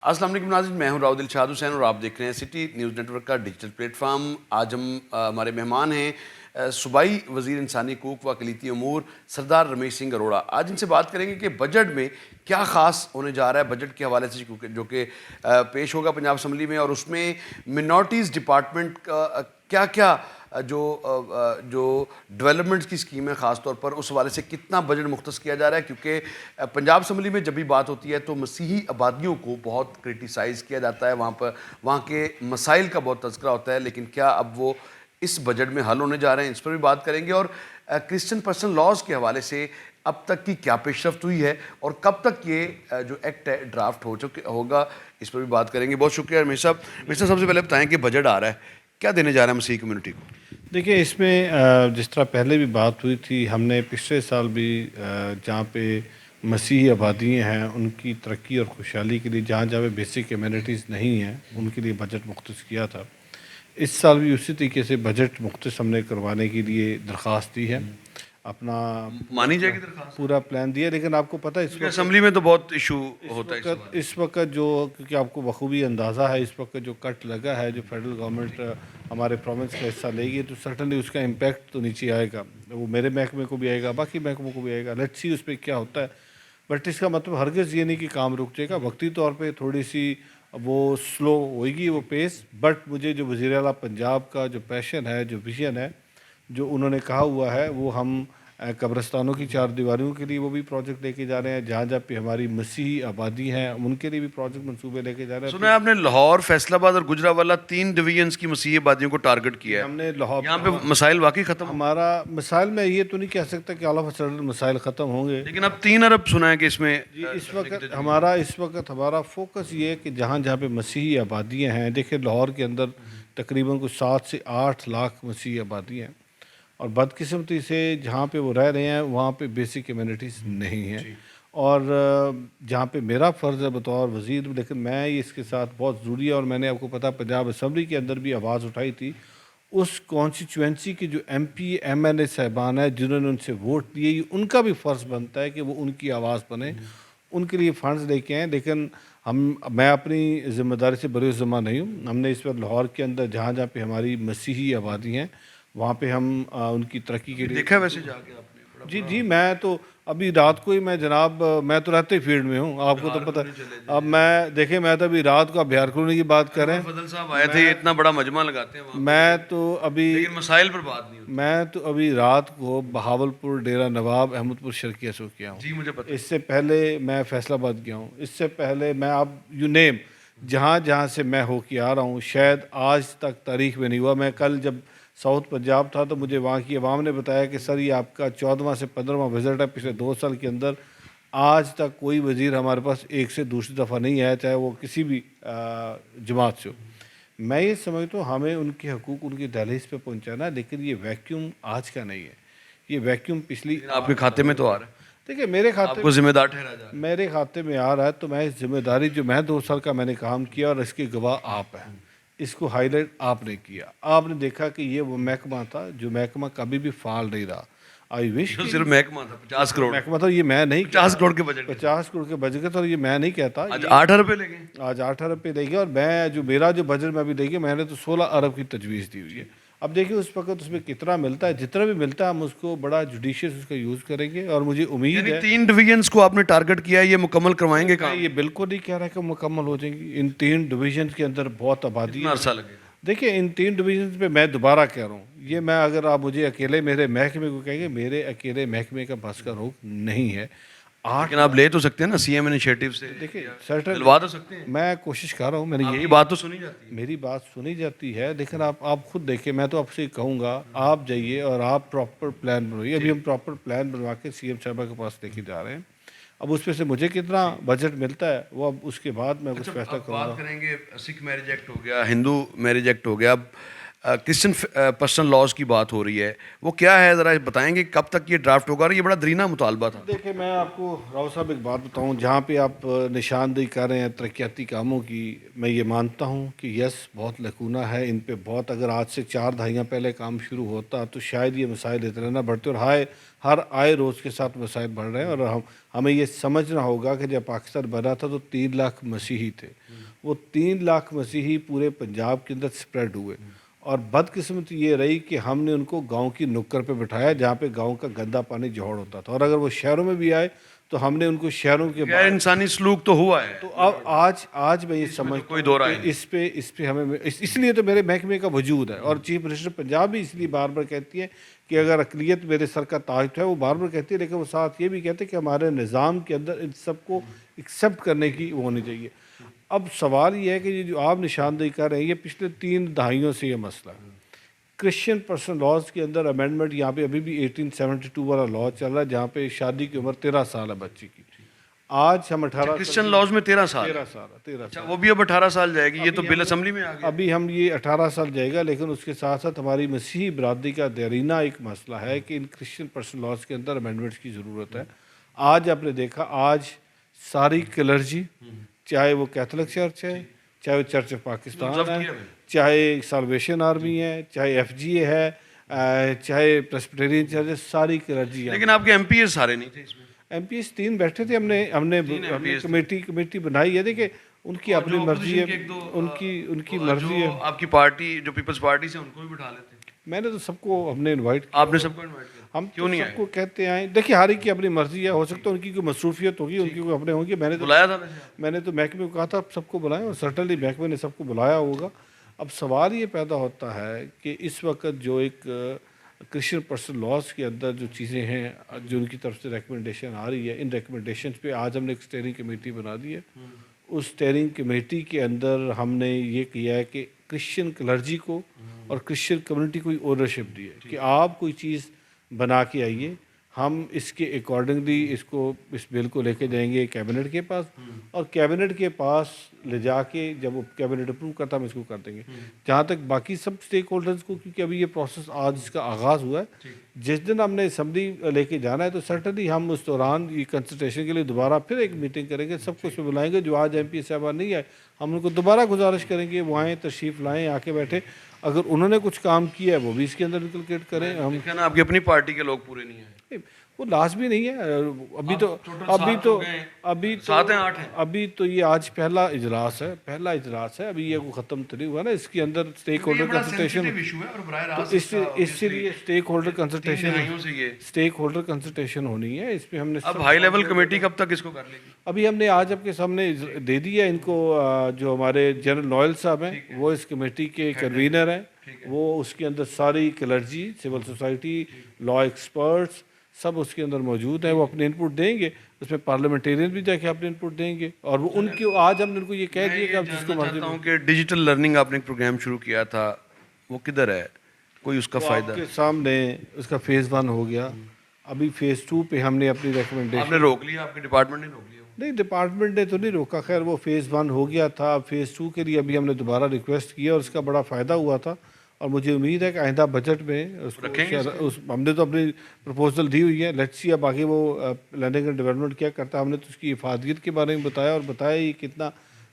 अस्सलाम वालेकुम नाज़रीन, मैं हूं राव दिलशाद हुसैन और आप देख रहे हैं सिटी न्यूज़ नेटवर्क का डिजिटल प्लेटफॉर्म। आज हम हमारे मेहमान हैं सूबाई वज़ीर इंसानी हकूक़ व अक़लीती अमूर सरदार रमेश सिंह अरोड़ा। आज इनसे बात करेंगे कि बजट में क्या ख़ास होने जा रहा है बजट के हवाले से, क्योंकि जो कि पेश होगा पंजाब असम्बली में, और उसमें मिनॉरिटीज़ डिपार्टमेंट का क्या क्या जो डेवलपमेंट की स्कीम है ख़ास तौर पर, उस हवाले से कितना बजट मुख्तस किया जा रहा है। क्योंकि पंजाब असम्बली में जब भी बात होती है तो मसीही आबादियों को बहुत क्रिटिसाइज़ किया जाता है, वहाँ के मसाइल का बहुत तज़किरा होता है, लेकिन क्या अब वो इस बजट में हल होने जा रहे हैं, इस पर भी बात करेंगे। और क्रिश्चियन पर्सनल लॉज के हवाले से अब तक की क्या पेशरफ्त हुई है और कब तक ये जो एक्ट है ड्राफ्ट होगा, इस पर भी बात करेंगे। बहुत शुक्रिया रमेश साहब। रमेश साहब, सबसे पहले बताएं कि बजट आ रहा है, क्या देने जा रहा है मसीही कम्युनिटी को? देखिए, इसमें जिस तरह पहले भी बात हुई थी, हमने पिछले साल भी जहाँ पे मसीही आबादियाँ हैं उनकी तरक्की और खुशहाली के लिए जहाँ जहाँ पे बेसिक एमिनिटीज़ नहीं हैं उनके लिए बजट मुख्तस किया था। इस साल भी उसी तरीके से बजट मुख्तस हमने करवाने के लिए दरख्वास्त दी है। अपना मानी जाएगी दरख्वास्त? पूरा प्लान दिया, लेकिन आपको पता है इस वक्त असम्बली में तो बहुत इशू होता है इस वक्त जो, क्योंकि आपको बखूबी अंदाज़ा है इस वक्त जो कट लगा है, जो फेडरल गवर्नमेंट हमारे प्रोविंस का हिस्सा लेगी, तो सर्टनली उसका इम्पैक्ट तो नीचे आएगा। वो मेरे महकमे को भी आएगा, बाकी महकमों को भी आएगा। लेट्स सी उस पर क्या होता है। बट इसका मतलब हरगिज़ ये नहीं कि काम रुक जाएगा। वक्ती तौर पर थोड़ी सी वो स्लो होएगी वो पेस, बट मुझे जो वज़ीर आला पंजाब का जो पैशन है, जो विजन है, जो उन्होंने कहा हुआ है, वो हम कब्रस्तानों की चार दीवारियों के लिए वो भी प्रोजेक्ट लेके जा रहे हैं। जहाँ जहाँ पे हमारी मसीही आबादी है उनके लिए भी प्रोजेक्ट मंसूबे लेके जा रहे हैं। सुना है आपने लाहौर, फैसलाबाद और गुजरावाला 3 डिवीजन्स की मसीही आबादियों को टारगेट किया है। हमने लाहौर, यहाँ पे मसाइल वाकई खत्म हमारा मिसाइल में ये तो नहीं कह सकता कि ऑल ऑफ अ सडन मसाइल ख़त्म होंगे, लेकिन अब 3 अरब सुना है कि इसमें जी। इस वक्त हमारा फोकस ये है कि जहाँ जहाँ पे मसीही आबादियाँ हैं, देखिए लाहौर के अंदर तकरीबन कुछ 7 से 8 लाख मसीही आबादी हैं, और बदकिस्मती से जहाँ पे वो रह रहे हैं वहाँ पे बेसिक कम्युनिटीज़ नहीं हैं। और जहाँ पे मेरा फ़र्ज़ है बतौर वज़ीर, लेकिन मैं ये इसके साथ बहुत ज़रूरी है, और मैंने आपको पता पंजाब असम्बली के अंदर भी आवाज़ उठाई थी। उस कॉन्स्टिट्यूएंसी के जो एमपी एमएलए साहिबान हैं जिन्होंने उनसे वोट लिए, उनका भी फ़र्ज़ बनता है कि वो उनकी आवाज़ बने, उनके लिए फ़ंड्स लेके आएँ। लेकिन मैं अपनी ज़िम्मेदारी से बरूज़िम्मा नहीं हूँ। हमने इस वक्त लाहौर के अंदर जहाँ जहाँ पे हमारी मसीही आबादी हैं वहाँ पे हम उनकी तरक्की के लिए देखा है वैसे जाके आपने? जी, जी। मैं तो अभी रात को ही, मैं जनाब, मैं तो रहते ही फील्ड में हूँ, आपको तो पता है। अब मैं देखिए, मैं तो अभी रात को, आप बिहार कॉलोनी की बात कर रहे हैं, फजल साहब आए थे, इतना बड़ा मजमा लगाते हैं वहाँ पे, मैं तो अभी लेकिन मसाइल पर बात नहीं होती। मैं तो अभी रात को बहावलपुर, डेरा नवाब, अहमदपुर शर्किया से गया हूँ। जी, मुझे पता है। इससे पहले मैं फैसलाबाद गया हूँ। इससे पहले मैं, आप यू नेम, जहाँ जहाँ से मैं होके आ रहा हूँ, शायद आज तक तारीख में नहीं हुआ। मैं कल जब साउथ पंजाब था तो मुझे वहाँ की आवाम ने बताया कि सर ये आपका 14वां से 15वां विज़िट है पिछले 2 साल के अंदर। आज तक कोई वज़ीर हमारे पास एक से दूसरी दफ़ा नहीं आया, चाहे वो किसी भी जमात से हो। मैं ये समझता हूँ हमें उनके हकूक़ उनकी दहलीज़ पे पहुँचाना है, लेकिन ये वैक्यूम आज का नहीं है। ये वैक्यूम पिछली, आपके खाते में तो आ रहा है, देखिए मेरे खाते आपको जिम्मेदार ठहराया जा रहा है। मेरे खाते में आ रहा है, तो मैं इस जिम्मेदारी, जो मैं 2 साल का मैंने काम किया और इसके गवाह आप हैं, इसको हाईलाइट आपने किया। आपने देखा कि ये वो महकमा था जो महकमा कभी भी फाल नहीं रहा। आई विश जो सिर्फ महकमा था 50 करोड़, महकमा था, ये मैं नहीं 50 करोड़ के बजट 50 करोड़ के बजट, और ये मैं नहीं कहता। आज 8 अरब ले गए। आज 8 अरब पे देंगे, और मैं जो मेरा जो बजट में अभी देखिए, मैंने तो 16 अरब की तजवीज़ दी हुई है। अब देखिए उस वक्त उसमें कितना मिलता है, जितना भी मिलता है हम उसको बड़ा जुडिशियस उसका यूज़ करेंगे, और मुझे उम्मीद है 3 डिवीजन्स को आपने टारगेट किया है, ये मुकम्मल करवाएंगे मैं काम? ये बिल्कुल नहीं कह रहा कि मुकम्मल हो जाएंगी। इन 3 डिवीजन के अंदर बहुत आबादी कितना है। अरसा लगेगा? देखिए, इन 3 डिवीजन पे मैं दोबारा कह रहा हूँ, ये मैं, अगर आप मुझे अकेले मेरे महकमे को कहेंगे, मेरे अकेले महकमे का बस का रोक नहीं है। 8, लेकिन आप ले तो सकते हैं ना सीएम इनिशिएटिव से, देखिए सर्टन, दिलवा तो सकते हैं। मैं कोशिश कर रहा हूँ, मैंने आपकी यही, बात तो सुनी जाती है। मेरी बात सुनी जाती है, लेकिन आप खुद देखिए। मैं तो आपसे कहूँगा, आप जाइए और आप प्रॉपर प्लान बनवाइए। अभी हम प्रॉपर प्लान बनवा के सीएम साहबा के पास लेके जा रहे हैं। अब उसमें से मुझे कितना बजट मिलता है वो अब उसके बाद मैं कुछ फैसला अब करूँगा। बात करेंगे, सिख मैरिज एक्ट हो गया, हिंदू मैरिज एक्ट हो गया, अब क्रिश्चियन पर्सनल लॉज की बात हो रही है, वो क्या है ज़रा बताएंगे, कब तक ये ड्राफ्ट होगा? और ये बड़ा दरीना मुतालबा था। देखिए, मैं आपको राव साहब एक बात बताऊं, जहाँ पे आप निशानदेही कर रहे हैं तरक्याती कामों की, मैं ये मानता हूं कि यस, बहुत लकूना है इन पे बहुत। अगर आज से 4 दहाइयाँ पहले काम शुरू होता तो शायद ये मसाइल इतने ना बढ़ते, और हर आए रोज़ के साथ मसाइल बढ़ रहे हैं। और हमें ये समझना होगा कि जब पाकिस्तान बना था तो 3 लाख मसीही थे। वो 3 लाख मसीही पूरे पंजाब के अंदर स्प्रेड हुए, और बदकिस्मती ये रही कि हमने उनको गांव की नुक्कड़ पे बिठाया जहाँ पे गांव का गंदा पानी जोड़ होता था, और अगर वो शहरों में भी आए तो हमने उनको शहरों के गैर इंसानी सलूक तो हुआ है। तो अब आज मैं ये समझ कोई दो राय नहीं। इस पे हमें इसलिए तो मेरे महकमे का वजूद है, और चीफ मिनिस्टर पंजाब भी इसलिए बार बार कहती है कि अगर अकलियत मेरे सर का ताज तो है, वो बार बार कहती है, लेकिन वो साथ ये भी कहते हैं कि हमारे निज़ाम के अंदर इन सबको एक्सेप्ट करने की वो होनी चाहिए। अब सवाल ये है कि ये जो आप निशानदेही कर रहे हैं, ये पिछले 3 दहाइयों से ये मसला है। क्रिश्चियन पर्सनल लॉज के अंदर अमेंडमेंट यहाँ पे अभी भी 1872 वाला लॉ चल रहा है, जहाँ पे शादी की उम्र 13 साल है बच्ची की। आज हम 18 क्रिश्चियन लॉज में 13 साल। 13 साल 13 अच्छा, साल वो भी अब 18 साल जाएगी। ये तो बिल असेंबली में आ गया। अभी हम ये 18 साल जाएगा, लेकिन उसके साथ साथ हमारी मसीही बरादरी का देरीना एक मसला है कि इन क्रिश्चियन पर्सनल लॉज के अंदर अमेंडमेंट्स की ज़रूरत है। आज आपने देखा, आज सारी क्लर्जी, चाहे वो कैथोलिक चर्च है, चाहे वो चर्च ऑफ पाकिस्तान है, चाहे साल्वेशन आर्मी है, चाहे FGA है, चाहे प्रेस्बिटेरियन चर्च है, सारी क्लर्जी है। लेकिन आपके MP सारे नहीं थे इसमें। MPs 3 बैठे थे, हमने कमेटी बनाई है। देखिए, उनकी अपनी मर्जी है, उनकी मर्जी है। आपकी पार्टी जो पीपल्स पार्टी से, उनको भी बिठा लेते। मैंने तो सबको हमने इनवाइट किया। आपने सबको इनवाइट किया? हम क्यों तो नहीं सबको कहते आए। देखिए, हर एक की अपनी मर्जी है, हो सकता है उनकी कोई मसरूफियत होगी, उनकी कोई अपने होंगे। बुलाया था वैसे? मैंने तो महकमे को कहा था सबको बुलाएं, और सर्टनली महकमे ने सबको बुलाया होगा। अब सवाल ये पैदा होता है कि इस वक्त जो एक क्रिश्चियन पर्सनल लॉज के अंदर जो चीज़ें हैं, जो उनकी तरफ से रिकमेंडेशन आ रही है, इन रिकमेंडेशन पे आज हमने एक स्टेयरिंग कमेटी बना दी है। उस स्टेयरिंग कमेटी के अंदर हमने ये किया है कि क्रिश्चियन क्लर्जी को और क्रिश्चियन कम्युनिटी को ओनरशिप दी है कि आप कोई चीज़ बना के आइए, हम इसके अकॉर्डिंगली इस बिल को लेके जाएंगे कैबिनेट के पास, और कैबिनेट के पास ले जाके जब वो कैबिनेट अप्रूव करता हम इसको कर देंगे। जहाँ तक बाकी सब स्टेक होल्डर्स को, क्योंकि अभी ये प्रोसेस आज इसका आगाज़ हुआ है, जिस दिन हमने असम्बली लेके जाना है तो सर्टनली हम उस दौरान ये कंसल्टेशन के लिए दोबारा फिर एक मीटिंग करेंगे, सबको इसमें बुलाएंगे। जो आज MP साहबान नहीं आए, हम उनको दोबारा गुजारिश करेंगे वो आएँ, तशरीफ़ लाएँ, आके बैठे। अगर उन्होंने कुछ काम किया है वो भी इसके अंदर इनकलकेट करें। हम ना, आपकी अपनी पार्टी के लोग पूरे नहीं आए। वो लाजमी नहीं है। अभी तो सात हैं, 8 हैं। अभी तो ये आज पहला इजलास है, अभी ये को ख़त्म तो नहीं हुआ ना। इसके अंदर स्टेक होल्डर कंसल्टेशन, तो इसलिए स्टेक होल्डर कंसल्टेशन होनी है। इस पर हमने अब हाई लेवल कमेटी कब तक इसको कर लेगी? अभी हमने आज आपके सामने दे दिया इनको। जो हमारे जनरल नोयल साहब हैं, वो इस कमेटी के कन्वीनर हैं। वो उसके अंदर सारी clergy, civil society, law experts सब उसके अंदर मौजूद है। वो अपने इनपुट देंगे, उसमें पार्लियामेंटेरियन भी जाके अपने इनपुट देंगे, और वो उनकी आज हमने उनको ये कह दिया कि आप जिसको मर्जी। चाहता हूं कि डिजिटल लर्निंग आपने एक प्रोग्राम शुरू किया था, वो किधर है? कोई उसका फ़ायदा? आपके सामने उसका फ़ेज़ 1 हो गया, अभी फ़ेज़ 2 पे हमने अपनी रिकमेंडेशन। आपने रोक लिया? आपके डिपार्टमेंट ने रोक लिया? नहीं, डिपार्टमेंट ने तो नहीं रोका। खैर, वो फ़ेज़ 1 हो गया था। फ़ेज़ 2 के लिए अभी हमने दोबारा रिक्वेस्ट किया, और इसका बड़ा फ़ायदा हुआ था। और मुझे उम्मीद है कि आइंदा बजट में उसको हमने तो अपनी प्रपोजल दी हुई है। लेट्स सी अब आगे वो लर्निंग एंड डेवलपमेंट क्या करता है। हमने तो उसकी हिफाजत के बारे में बताया, और बताया ये कितना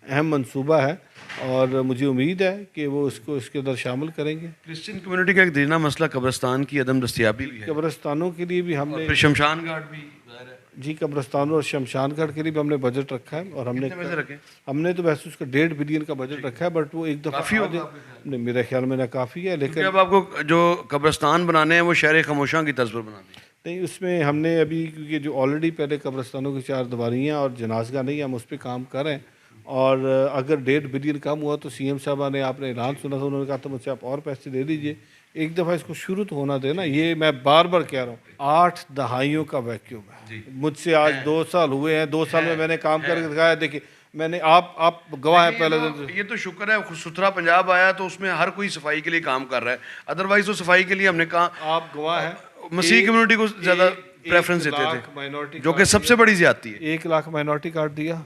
अहम मंसूबा है, और मुझे उम्मीद है कि वो इसको इसके अंदर शामिल करेंगे। क्रिश्चियन कम्युनिटी का एक दीना मसला कब्रिस्तान की अदम दस्तियाबी भी है। कब्रिस्तानों के लिए भी हमने, शमशान घाट भी ज़ाहिर है। जी, कब्रिस्तानों और शमशान घाट के लिए भी हमने बजट रखा है, और हमने तो वैसे उसका 1.5 बिलियन का बजट रखा है, बट वो एक दफ़ा मेरे ख्याल में ना काफ़ी है। लेकिन अब आपको जो कब्रिस्तान बनाने हैं वो शहर खामोशां की तर्ज पर बनाने हैं। नहीं, उसमें हमने अभी, क्योंकि जो ऑलरेडी पहले कब्रिस्तानों की 4 दीवारियाँ और जनाजगा नहीं, हम उस पर काम कर रहे हैं। और अगर 1.5 बिलियन कम हुआ तो CM साहब ने, आपने ऐलान सुना था, उन्होंने कहा था मुझसे आप और पैसे दे दीजिए, एक दफ़ा इसको शुरू तो होना देना। ये मैं बार बार कह रहा हूँ, 8 दहाइयों का वैक्यूम है। मुझसे आज 2 साल हुए हैं, 2 साल में मैंने काम करके दिखाया। देखिए, मैंने आप गवाह हैं। पहले दिन ये तो शुक्र है सुथरा पंजाब आया तो उसमें हर कोई सफाई के लिए काम कर रहा है, अदरवाइज तो सफाई के लिए हमने कहा, आप गवाह हैं, मसीह कम्युनिटी को ज़्यादा प्रेफरेंस देते थे, जो कि सबसे बड़ी ज्यादती है। 1 लाख माइनॉरिटी कार्ड दिया,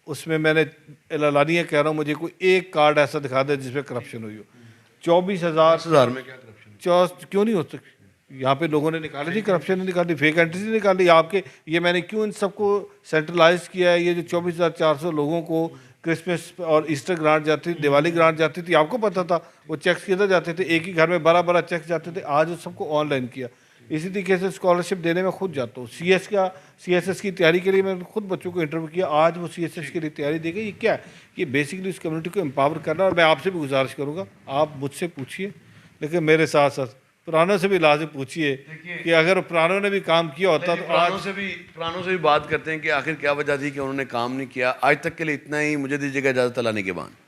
उसमें मैंने एलानिया कह रहा हूँ, मुझे कोई एक कार्ड ऐसा दिखा दे जिसमें करप्शन हुई हो। 24,000 10,000 में क्या करप्शन? क्यों नहीं हो सकती? यहाँ पे लोगों ने निकाली थी, करप्शन ने निकाली, फेक एंट्रीज निकाली आपके। ये मैंने क्यों इन सबको सेंट्रलाइज किया है? ये जो 24,400 लोगों को क्रिसमस और ईस्टर ग्रांट जाती थी, दिवाली ग्रांट जाती थी, आपको पता था वो चेक्स किधर जाते थे? एक ही घर में बड़ा बड़ा चेक्स जाते थे। आज उस सबको ऑनलाइन किया। इसी तरीके से स्कॉलरशिप देने में खुद जाता हूँ। CSS की तैयारी के लिए मैंने खुद बच्चों को इंटरव्यू किया। आज वो CSS के लिए तैयारी देगा। ये क्या है? ये बेसिकली इस कम्युनिटी को एम्पावर करना। और मैं आपसे भी गुजारिश करूँगा, आप मुझसे पूछिए, लेकिन मेरे साथ साथ पुरानों से भी लाजिम पूछिए कि अगर पुरानों ने भी काम किया होता तो आज। पुरानों से भी बात करते हैं कि आखिर क्या वजह थी कि उन्होंने काम नहीं किया। आज तक के लिए इतना ही। मुझे दीजिएगा इजाज़त, अल्लाह ने के बाद।